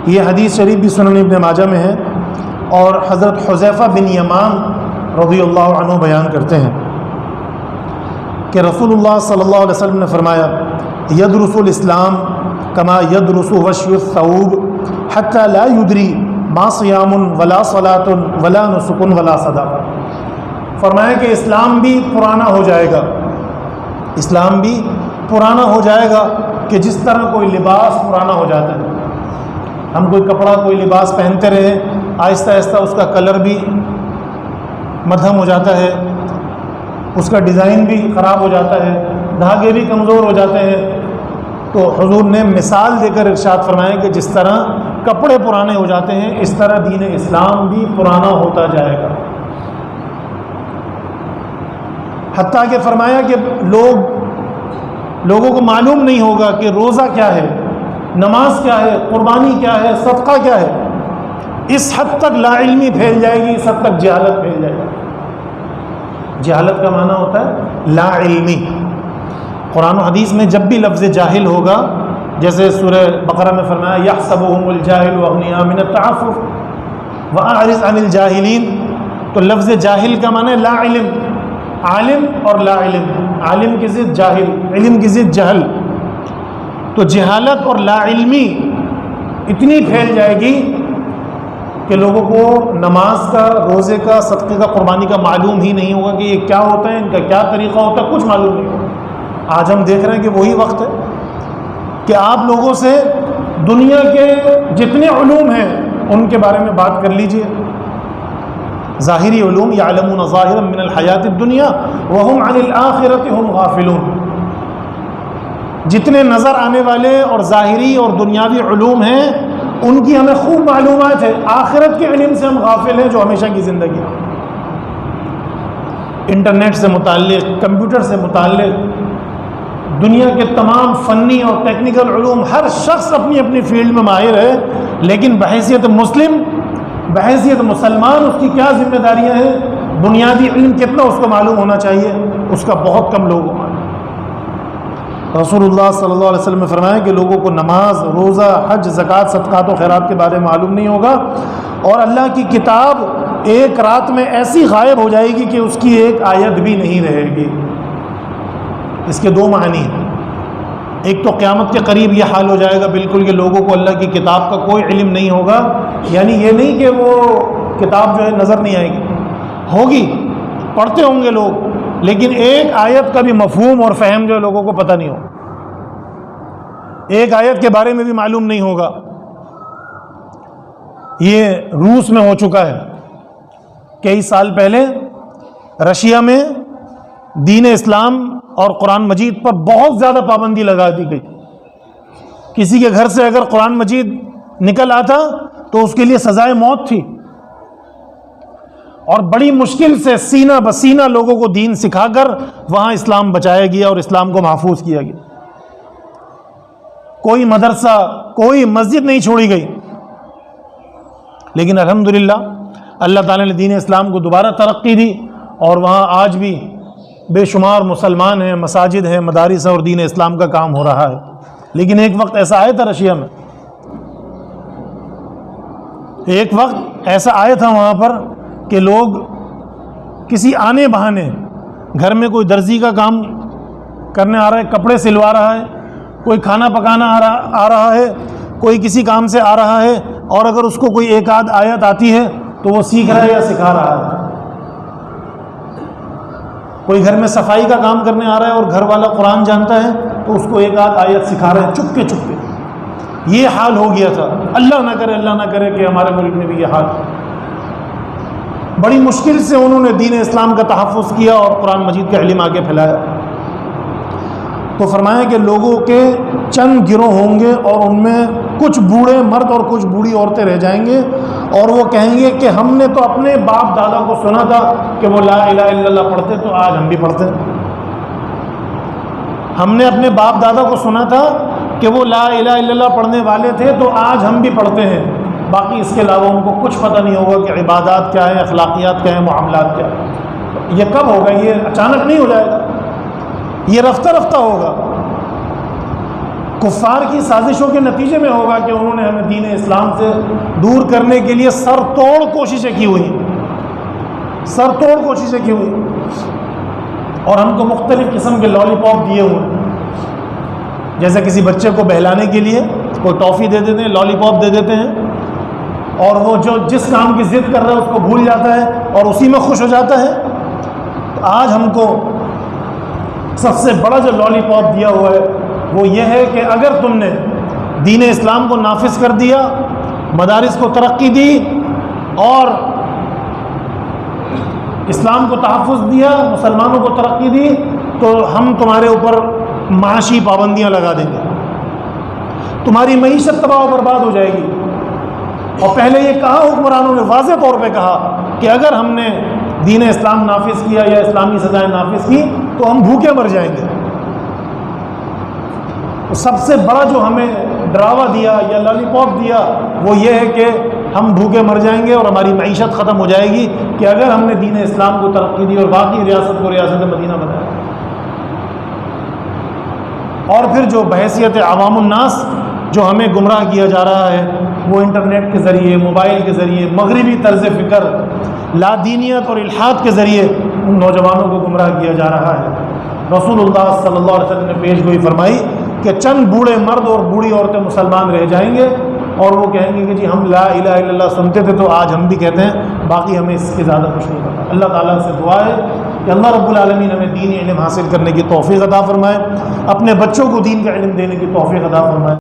یہ حدیث شریف بھی سنن ابن ماجہ میں ہے، اور حضرت حذیفہ بن یمان رضی اللہ عنہ بیان کرتے ہیں کہ رسول اللہ صلی اللہ علیہ وسلم نے فرمایا یدرس الاسلام کما یدرس وشی الثوب حتی لا یدری ما صیام ولا صلاۃ ولا نسک ولا صدقہ۔ فرمایا کہ اسلام بھی پرانا ہو جائے گا، اسلام بھی پرانا ہو جائے گا کہ جس طرح کوئی لباس پرانا ہو جاتا ہے۔ ہم کوئی کپڑا کوئی لباس پہنتے رہے، آہستہ آہستہ اس کا کلر بھی مدھم ہو جاتا ہے، اس کا ڈیزائن بھی خراب ہو جاتا ہے، دھاگے بھی کمزور ہو جاتے ہیں۔ تو حضور نے مثال دے کر ارشاد فرمایا کہ جس طرح کپڑے پرانے ہو جاتے ہیں اس طرح دین اسلام بھی پرانا ہوتا جائے گا۔ حتیٰ کہ فرمایا کہ لوگوں کو معلوم نہیں ہوگا کہ روزہ کیا ہے، نماز کیا ہے، قربانی کیا ہے، صدقہ کیا ہے۔ اس حد تک لا علمی پھیل جائے گی، اس حد تک جہالت پھیل جائے گی۔ جہالت کا معنی ہوتا ہے لا علمی۔ قرآن و حدیث میں جب بھی لفظ جاہل ہوگا، جیسے سورہ بقرہ میں فرمایا یحسبهم الجاہل اغنیاء من التعفف واعرض عن الجاہلین، تو لفظ جاہل کا معنی لا علم، عالم اور لا علم، عالم کی ضد جاہل، علم کی ضد جہل۔ تو جہالت اور لا علمی اتنی پھیل جائے گی کہ لوگوں کو نماز کا، روزے کا، صدقے کا، قربانی کا معلوم ہی نہیں ہوگا کہ یہ کیا ہوتا ہے، ان کا کیا طریقہ ہوتا ہے، کچھ معلوم نہیں ہوگا۔ آج ہم دیکھ رہے ہیں کہ وہی وقت ہے کہ آپ لوگوں سے دنیا کے جتنے علوم ہیں ان کے بارے میں بات کر لیجئے۔ ظاہری علوم یعلمون ظاہرا من الحیات الدنیا وهم عن الآخرۃ هم غافلون، جتنے نظر آنے والے اور ظاہری اور دنیاوی علوم ہیں ان کی ہمیں خوب معلومات ہے، آخرت کے علم سے ہم غافل ہیں جو ہمیشہ کی زندگی۔ انٹرنیٹ سے متعلق، کمپیوٹر سے متعلق، دنیا کے تمام فنی اور ٹیکنیکل علوم، ہر شخص اپنی اپنی فیلڈ میں ماہر ہے، لیکن بحیثیت مسلم، بحیثیت مسلمان اس کی کیا ذمہ داریاں ہیں، بنیادی علم کتنا اس کو معلوم ہونا چاہیے، اس کا بہت کم لوگوں کو معلوم۔ رسول اللہ صلی اللہ علیہ وسلم نے فرمایا کہ لوگوں کو نماز، روزہ، حج، زکوٰۃ، صدقات و خیرات کے بارے میں معلوم نہیں ہوگا، اور اللہ کی کتاب ایک رات میں ایسی غائب ہو جائے گی کہ اس کی ایک آیت بھی نہیں رہے گی۔ اس کے دو معنی ہیں، ایک تو قیامت کے قریب یہ حال ہو جائے گا بالکل کہ لوگوں کو اللہ کی کتاب کا کوئی علم نہیں ہوگا، یعنی یہ نہیں کہ وہ کتاب جو ہے نظر نہیں آئے گی، ہوگی، پڑھتے ہوں گے لوگ، لیکن ایک آیت کا بھی مفہوم اور فہم جو ہے لوگوں کو پتہ نہیں ہوگا، ایک آیت کے بارے میں بھی معلوم نہیں ہوگا۔ یہ روس میں ہو چکا ہے، کئی سال پہلے رشیا میں دین اسلام اور قرآن مجید پر بہت زیادہ پابندی لگا دی گئی۔ کسی کے گھر سے اگر قرآن مجید نکل آتا تو اس کے لیے سزائے موت تھی، اور بڑی مشکل سے سینہ بسینہ لوگوں کو دین سکھا کر وہاں اسلام بچایا گیا اور اسلام کو محفوظ کیا گیا۔ کوئی مدرسہ، کوئی مسجد نہیں چھوڑی گئی، لیکن الحمدللہ اللہ تعالیٰ نے دین اسلام کو دوبارہ ترقی دی، اور وہاں آج بھی بے شمار مسلمان ہیں، مساجد ہیں، مدارس ہیں، اور دین اسلام کا کام ہو رہا ہے۔ لیکن ایک وقت ایسا آیا تھا رشیا میں، ایک وقت ایسا آیا تھا وہاں پر کہ لوگ کسی آنے بہانے، گھر میں کوئی درزی کا کام کرنے آ رہا ہے، کپڑے سلوا رہا ہے، کوئی کھانا پکانا آ رہا ہے، کوئی کسی کام سے آ رہا ہے، اور اگر اس کو کوئی ایک آدھ آیت آتی ہے تو وہ سیکھ رہا ہے یا سکھا رہا ہے۔ کوئی گھر میں صفائی کا کام کرنے آ رہا ہے اور گھر والا قرآن جانتا ہے تو اس کو ایک آدھ آیت سکھا رہے ہیں چپ کے۔ یہ حال ہو گیا تھا۔ اللہ نہ کرے کہ ہمارے ملک میں بھی یہ حال۔ بڑی مشکل سے انہوں نے دین اسلام کا تحفظ کیا اور قرآن مجید کا علم آگے پھیلایا۔ تو فرمایا کہ لوگوں کے چند گروہ ہوں گے اور ان میں کچھ بوڑھے مرد اور کچھ بوڑھی عورتیں رہ جائیں گے، اور وہ کہیں گے کہ ہم نے تو اپنے باپ دادا کو سنا تھا کہ وہ لا الہ الا اللہ پڑھتے، تو آج ہم بھی پڑھتے ہیں۔ ہم نے اپنے باپ دادا کو سنا تھا کہ وہ لا الہ الا اللہ پڑھنے والے تھے، تو آج ہم بھی پڑھتے ہیں۔ باقی اس کے علاوہ ان کو کچھ پتہ نہیں ہوگا کہ عبادات کیا ہے، اخلاقیات کیا ہے، معاملات کیا ہے۔ یہ کب ہوگا؟ یہ اچانک نہیں ہو جائے گا، یہ رفتہ رفتہ ہوگا۔ کفار کی سازشوں کے نتیجے میں ہوگا کہ انہوں نے ہمیں دین اسلام سے دور کرنے کے لیے سر توڑ کوششیں کی ہوئی، سر توڑ کوششیں کی ہوئی، اور ہم کو مختلف قسم کے لالی پاپ دیے ہوئے ہیں۔ جیسے کسی بچے کو بہلانے کے لیے کوئی ٹافی دے دیتے ہیں، لالی پاپ دے دیتے ہیں، اور وہ جو جس کام کی ضد کر رہا ہے اس کو بھول جاتا ہے اور اسی میں خوش ہو جاتا ہے۔ تو آج ہم کو سب سے بڑا جو لالی پاپ دیا ہوا ہے وہ یہ ہے کہ اگر تم نے دین اسلام کو نافذ کر دیا، مدارس کو ترقی دی اور اسلام کو تحفظ دیا، مسلمانوں کو ترقی دی، تو ہم تمہارے اوپر معاشی پابندیاں لگا دیں گے، تمہاری معیشت تباہ و برباد ہو جائے گی۔ اور پہلے یہ کہا حکمرانوں نے واضح طور پہ کہا کہ اگر ہم نے دین اسلام نافذ کیا یا اسلامی سزائیں نافذ کی تو ہم بھوکے مر جائیں گے۔ تو سب سے بڑا جو ہمیں ڈراوا دیا یا لالی پاپ دیا وہ یہ ہے کہ ہم بھوکے مر جائیں گے اور ہماری معیشت ختم ہو جائے گی کہ اگر ہم نے دین اسلام کو ترقی دی اور باقی ریاست کو ریاست مدینہ بنایا۔ اور پھر جو بحیثیت عوام الناس جو ہمیں گمراہ کیا جا رہا ہے وہ انٹرنیٹ کے ذریعے، موبائل کے ذریعے، مغربی طرز فکر، لادینیت اور الحاد کے ذریعے ان نوجوانوں کو گمراہ کیا جا رہا ہے۔ رسول اللہ صلی اللہ علیہ وسلم نے پیش گوئی فرمائی کہ چند بوڑھے مرد اور بوڑھی عورتیں مسلمان رہ جائیں گے اور وہ کہیں گے کہ جی ہم لا الہ الا اللہ سنتے تھے تو آج ہم بھی کہتے ہیں، باقی ہمیں اس کے زیادہ کچھ نہیں پتا۔ اللہ تعالیٰ سے دعا ہے کہ اللہ رب العالمین ہمیں دینی علم حاصل کرنے کی توفیق عطا فرمائے، اپنے بچوں کو دین کا علم دینے کی توفیق عطا فرمائے۔